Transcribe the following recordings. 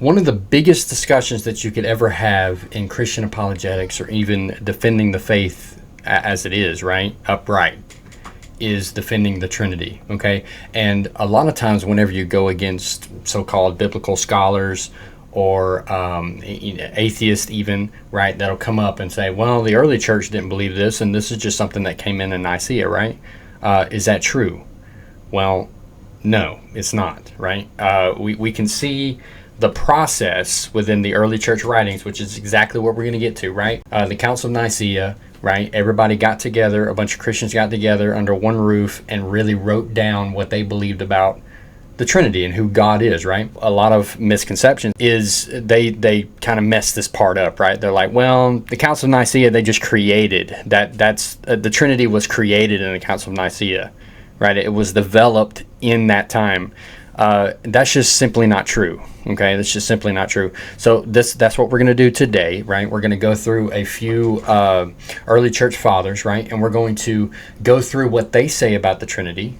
One of the biggest discussions that you could ever have in Christian apologetics, or even defending the faith as it is, right, upright, is defending the Trinity, okay? And a lot of times whenever you go against so-called biblical scholars or atheists even, right, that'll come up and say, well, the early church didn't believe this, and this is just something that came in Nicaea, right? Is that true? Well, no, it's not, right? We can see the process within the early church writings, which is exactly what we're going to get to, right? The Council of Nicaea, right? Everybody got together, a bunch of Christians got together under one roof and really wrote down what they believed about the Trinity and who God is, right? A lot of misconceptions is they kind of mess this part up, right? They're like, well, the Council of Nicaea, they just created that's the Trinity was created in the Council of Nicaea, right? It was developed in that time. That's just simply not true. Okay, that's just simply not true. So that's what we're going to do today, right? We're going to go through a few early church fathers, right? And we're going to go through what they say about the Trinity,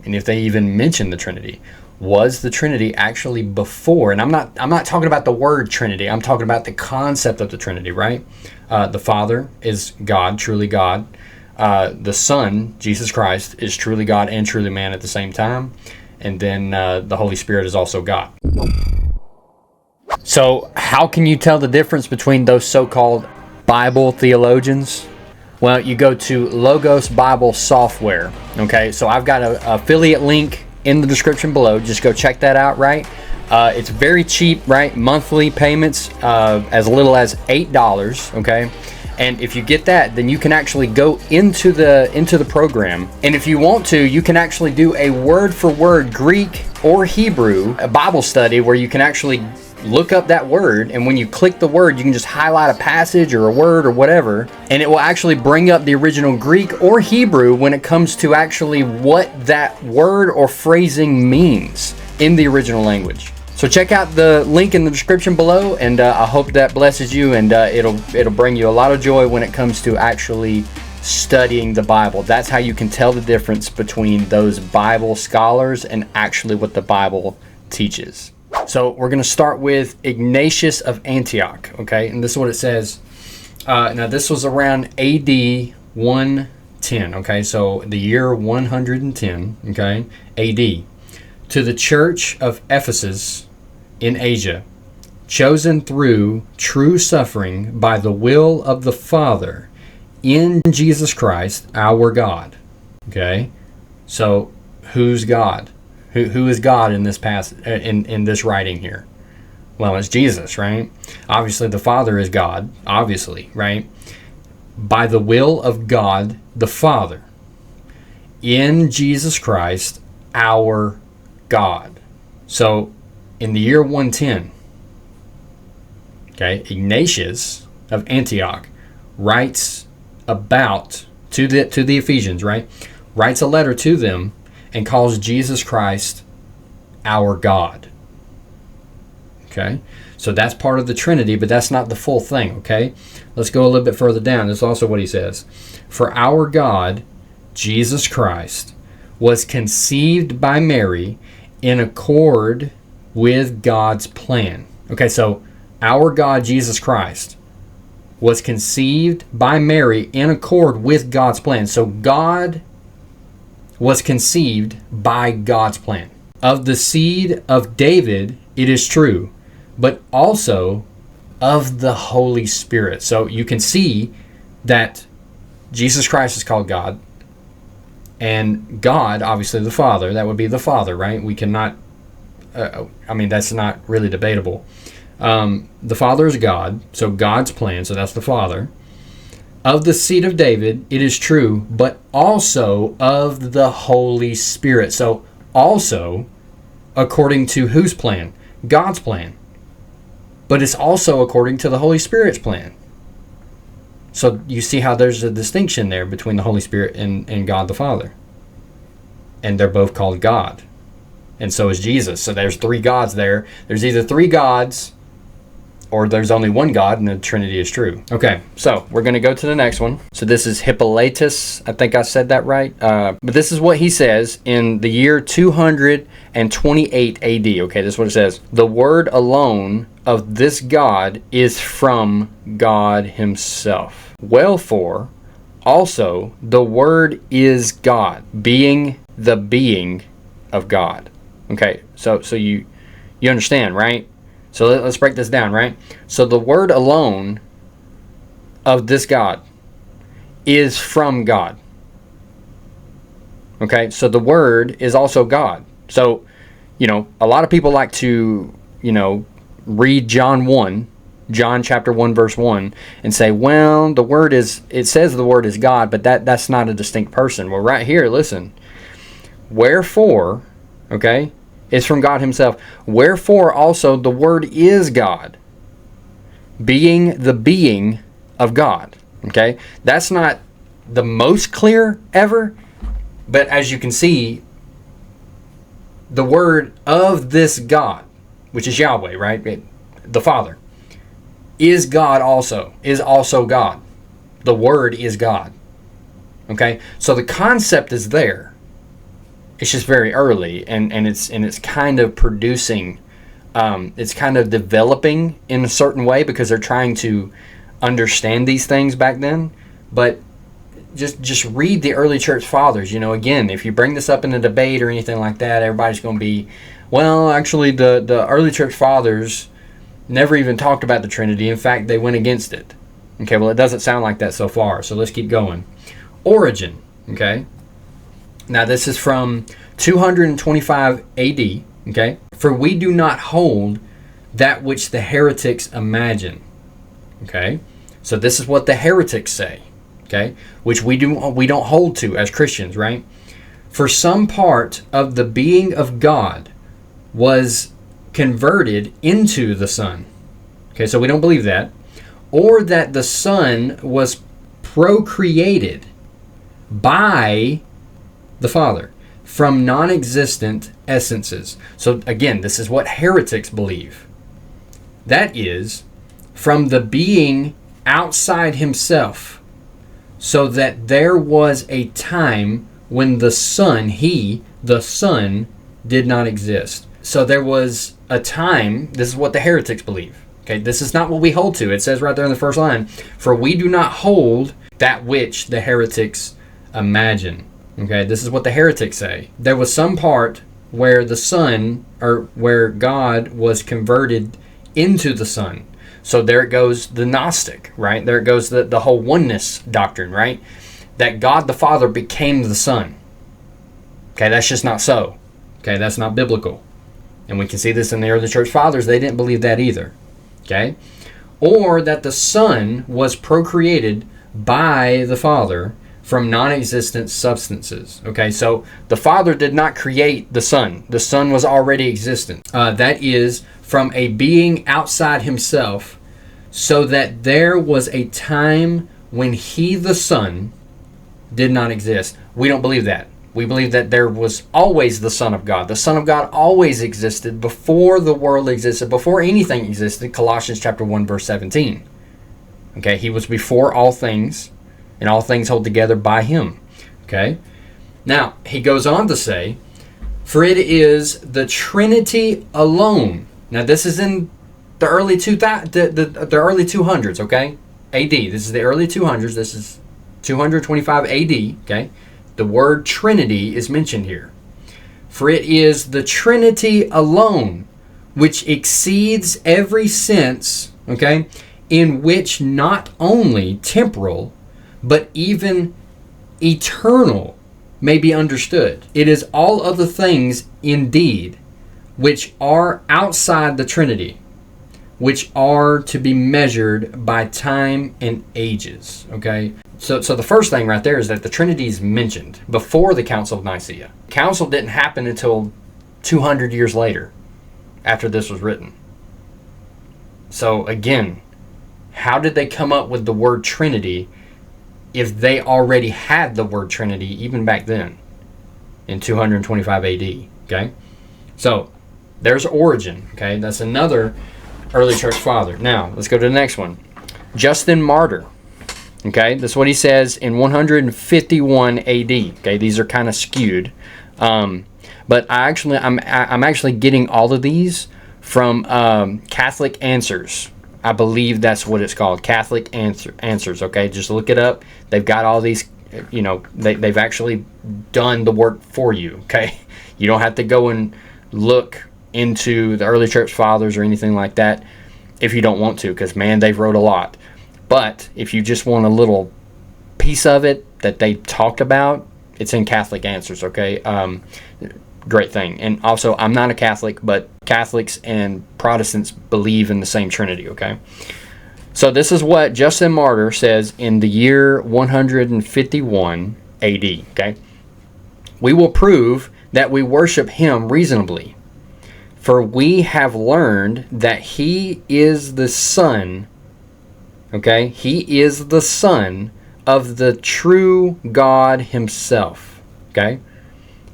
and if they even mention the Trinity. Was the Trinity actually before? And I'm not talking about the word Trinity. I'm talking about the concept of the Trinity, right? The Father is God, truly God. The Son, Jesus Christ, is truly God and truly man at the same time. And then the Holy Spirit is also God. So how can you tell the difference between those so-called Bible theologians? Well, you go to Logos Bible Software. Okay, so I've got an affiliate link in the description below. Just go check that out, right? It's very cheap, right? Monthly payments, as little as $8, okay? And if you get that, then you can actually go into the program. And if you want to, you can actually do a word-for-word Greek or Hebrew a Bible study where you can actually look up that word, and when you click the word, you can just highlight a passage or a word or whatever, and it will actually bring up the original Greek or Hebrew when it comes to actually what that word or phrasing means in the original language. So check out the link in the description below, and I hope that blesses you, and it'll bring you a lot of joy when it comes to actually studying the Bible. That's how you can tell the difference between those Bible scholars and actually what the Bible teaches. So we're going to start with Ignatius of Antioch, okay? And this is what it says. Now this was around AD 110, okay? So the year 110, okay? AD. To the church of Ephesus in Asia, chosen through true suffering by the will of the Father in Jesus Christ, our God. Okay? So who's God? Who is God in this passage, in this writing here? Well, it's Jesus, right? Obviously, the Father is God, obviously, right? By the will of God, the Father, in Jesus Christ, our God. So, in the year 110, okay, Ignatius of Antioch writes about to the Ephesians, right? Writes a letter to them and calls Jesus Christ our God. Okay? So that's part of the Trinity, but that's not the full thing, okay? Let's go a little bit further down. That's also what he says. For our God, Jesus Christ, was conceived by Mary in accord with God's plan. Okay, so our God, Jesus Christ, was conceived by Mary in accord with God's plan. So God was conceived by God's plan. Of the seed of David, it is true, but also of the Holy Spirit. So you can see that Jesus Christ is called God, and God, obviously the Father, that would be the Father, right? We cannot, that's not really debatable. The Father is God, so God's plan, so that's the Father. Of the seed of David, it is true, but also of the Holy Spirit. So also according to whose plan? God's plan. But it's also according to the Holy Spirit's plan. So you see how there's a distinction there between the Holy Spirit and God the Father. And they're both called God. And so is Jesus. So there's three gods there. There's either three gods or there's only one God and the Trinity is true. Okay, so we're going to go to the next one. So this is Hippolytus. I think I said that right. But this is what he says in the year 228 AD. Okay, this is what it says. The word alone of this God is from God himself. Wherefore, also, the word is God, being the being of God. Okay, so you understand, right? So let's break this down, right? So the word alone of this God is from God. Okay, so the word is also God. So, a lot of people like to, read John chapter 1, verse 1, and say, well, it says the word is God, but that's not a distinct person. Well, right here, listen. Wherefore, okay, is from God himself. Wherefore also the word is God, being the being of God. Okay, that's not the most clear ever, but as you can see, the word of this God, which is Yahweh, right? The Father, is God also, is also God. The word is God. Okay, so the concept is there. It's just very early, and it's kind of producing, it's kind of developing in a certain way because they're trying to understand these things back then. But just read the early church fathers. Again, if you bring this up in a debate or anything like that, everybody's going to be, well, actually the early church fathers never even talked about the Trinity. In fact, they went against it. Okay, well, it doesn't sound like that so far, so let's keep going. Origen, okay? Now, this is from 225 AD, okay? For we do not hold that which the heretics imagine, okay? So this is what the heretics say, okay? Which we don't hold to as Christians, right? For some part of the being of God was converted into the Son. Okay, so we don't believe that. Or that the Son was procreated by the Father from non-existent essences. So again, this is what heretics believe. That is, from the being outside himself, so that there was a time when the Son, the Son, did not exist. So there was a time, this is what the heretics believe. Okay, this is not what we hold to. It says right there in the first line, for we do not hold that which the heretics imagine. Okay, this is what the heretics say. There was some part where the Son, or where God was converted into the Son. So there it goes, the Gnostic, right? There it goes the whole oneness doctrine, right? That God the Father became the Son. Okay, that's just not so. Okay, that's not biblical. And we can see this in the early church fathers. They didn't believe that either. Okay? Or that the Son was procreated by the Father from non-existent substances. Okay, so the Father did not create the Son. The Son was already existent. That is, from a being outside himself, so that there was a time when he, the Son, did not exist. We don't believe that. We believe that there was always the Son of God. The Son of God always existed before the world existed, before anything existed. Colossians chapter 1, verse 17. Okay, he was before all things, and all things hold together by him. Okay? Now, he goes on to say, for it is the Trinity alone. Now, this is in the early the early 200s, okay? AD. This is the early 200s. This is 225 AD, okay? The word Trinity is mentioned here. For it is the Trinity alone which exceeds every sense, okay, in which not only temporal, but even eternal may be understood. It is all other things indeed which are outside the Trinity, which are to be measured by time and ages, okay? So the first thing right there is that the Trinity is mentioned before the Council of Nicaea. Council didn't happen until 200 years later, after this was written. So again, how did they come up with the word Trinity if they already had the word Trinity even back then in 225 AD? Okay, so there's Origen. Okay, that's another early church father. Now, let's go to the next one. Justin Martyr. Okay, that's what he says in 151 AD. Okay, these are kind of skewed. But I'm actually getting all of these from Catholic Answers. I believe that's what it's called, Catholic Answers. Okay, just look it up. They've got all these, they've actually done the work for you. Okay, you don't have to go and look into the early church fathers or anything like that if you don't want to, because man, they've wrote a lot. But if you just want a little piece of it that they talked about, it's in Catholic Answers. Okay. Great thing. And also, I'm not a Catholic, but Catholics and Protestants believe in the same Trinity, okay? So this is what Justin Martyr says in the year 151 AD, okay? We will prove that we worship him reasonably, for we have learned that he is the Son, okay? He is the Son of the true God himself, okay?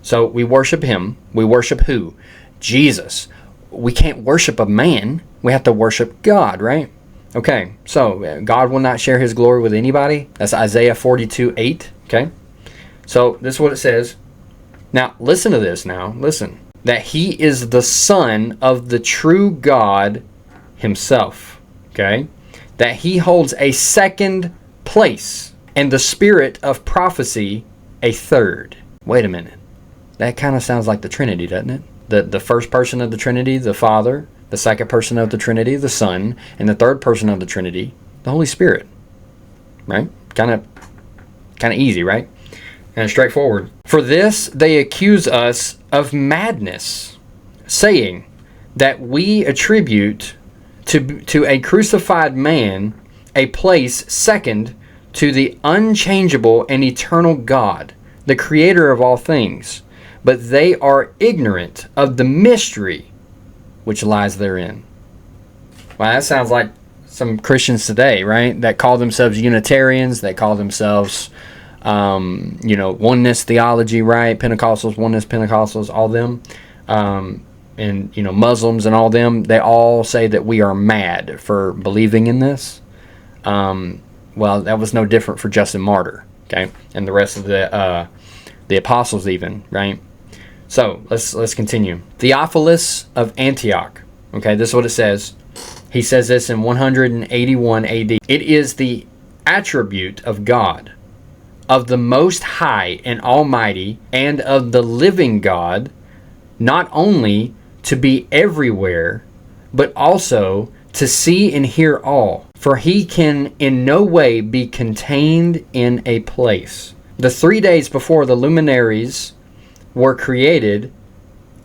So we worship him. We worship who? Jesus. We can't worship a man. We have to worship God, right? Okay, so God will not share his glory with anybody. That's Isaiah 42:8. Okay, so this is what it says. Now, listen to this now. Listen. That he is the Son of the true God himself. Okay, that he holds a second place, and the spirit of prophecy a third. Wait a minute. That kind of sounds like the Trinity, doesn't it? The first person of the Trinity, the Father, the second person of the Trinity, the Son, and the third person of the Trinity, the Holy Spirit. Right? Kind of easy, right? Kind of straightforward. For this they accuse us of madness, saying that we attribute to a crucified man a place second to the unchangeable and eternal God, the creator of all things. But they are ignorant of the mystery which lies therein. Well, that sounds like some Christians today, right? That call themselves Unitarians. They call themselves, oneness theology, right? Pentecostals, oneness Pentecostals, all them. And, Muslims and all them. They all say that we are mad for believing in this. Well, that was no different for Justin Martyr, okay? And the rest of the apostles even, right? So let's continue. Theophilus of Antioch. Okay, this is what it says. He says this in 181 AD. It is the attribute of God, of the Most High and Almighty, and of the living God, not only to be everywhere, but also to see and hear all. For he can in no way be contained in a place. The 3 days before the luminaries were created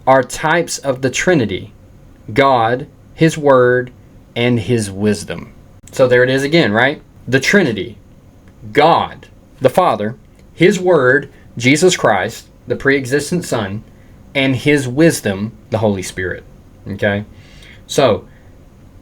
are types of the Trinity, God, his word, and his wisdom. So there it is again, right? The Trinity, God, the Father, his word, Jesus Christ, the pre-existent Son, and his wisdom, the Holy Spirit. Okay? So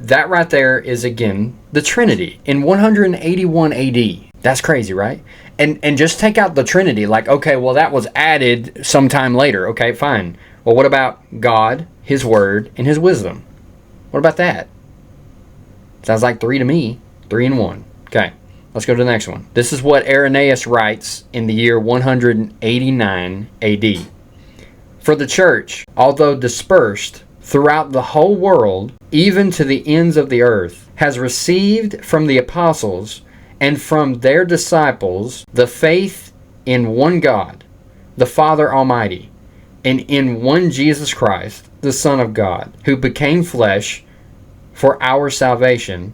that right there is again the Trinity in 181 AD. That's crazy, right? And just take out the Trinity. Like, okay, well, that was added sometime later. Okay, fine. Well, what about God, his word, and his wisdom? What about that? Sounds like 3 to me. 3 in 1. Okay, let's go to the next one. This is what Irenaeus writes in the year 189 AD. For the church, although dispersed throughout the whole world, even to the ends of the earth, has received from the apostles and from their disciples the faith in one God, the Father Almighty, and in one Jesus Christ, the Son of God, who became flesh for our salvation,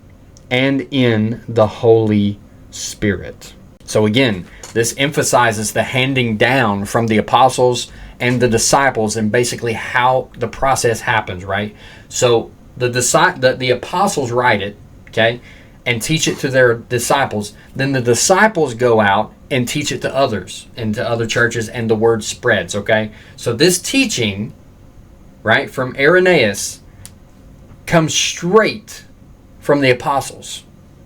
and in the Holy Spirit. So again, this emphasizes the handing down from the apostles and the disciples and basically how the process happens, right? So the apostles write it, okay, and teach it to their disciples. Then the disciples go out and teach it to others and to other churches, and the word spreads, okay? So this teaching, right, from Irenaeus comes straight from the apostles,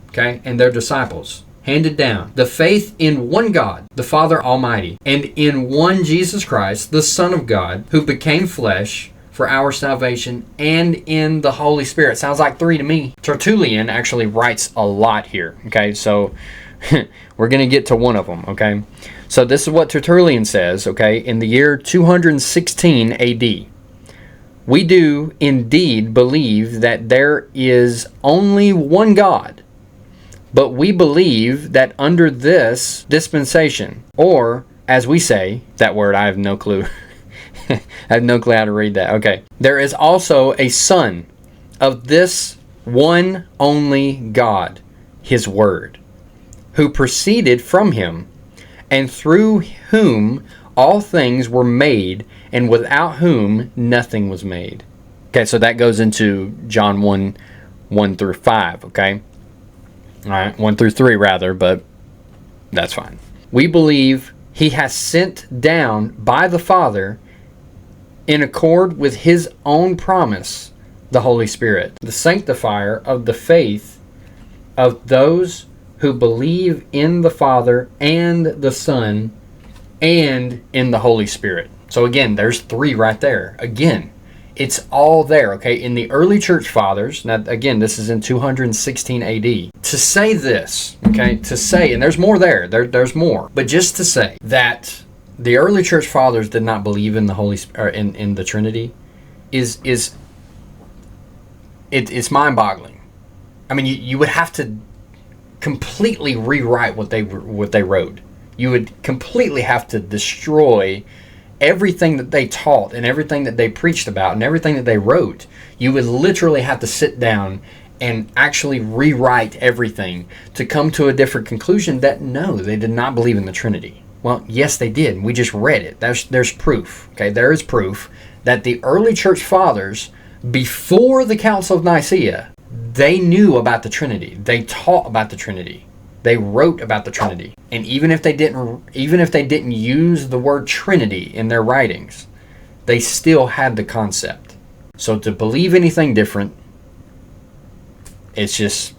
okay, and their disciples. Handed down. The faith in one God, the Father Almighty, and in one Jesus Christ, the Son of God, who became flesh for our salvation and in the Holy Spirit. Sounds like three to me. Tertullian actually writes a lot here, okay? So we're going to get to one of them, okay? So this is what Tertullian says, okay? In the year 216 AD, we do indeed believe that there is only one God, but we believe that under this dispensation, or as we say, that word I have no clue. I have no clue how to read that. Okay. There is also a Son of this one only God, His Word, who proceeded from Him, and through whom all things were made, and without whom nothing was made. Okay, so that goes into John 1 through 5, okay? All right, 1 through 3 rather, but that's fine. We believe He has sent down by the Father, in accord with His own promise, the Holy Spirit, the sanctifier of the faith of those who believe in the Father and the Son and in the Holy Spirit. So again, there's three right there. Again, it's all there, okay? In the early church fathers, now again, this is in 216 AD, to say this, okay, to say, and there's more there's more, but just to say that the early church fathers did not believe in the Holy Spirit, in the Trinity, it's mind-boggling. I mean, you would have to completely rewrite what they wrote. You would completely have to destroy everything that they taught and everything that they preached about and everything that they wrote. You would literally have to sit down and actually rewrite everything to come to a different conclusion that no, they did not believe in the Trinity. Well, yes, they did. We just read it. There's proof. Okay, there is proof that the early church fathers, before the Council of Nicaea, they knew about the Trinity. They taught about the Trinity. They wrote about the Trinity. And even if they didn't use the word Trinity in their writings, they still had the concept. So to believe anything different, it's just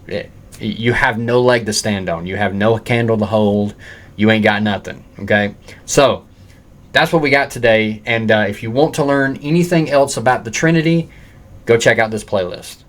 you have no leg to stand on. You have no candle to hold. You ain't got nothing, okay? So, that's what we got today. And if you want to learn anything else about the Trinity, go check out this playlist.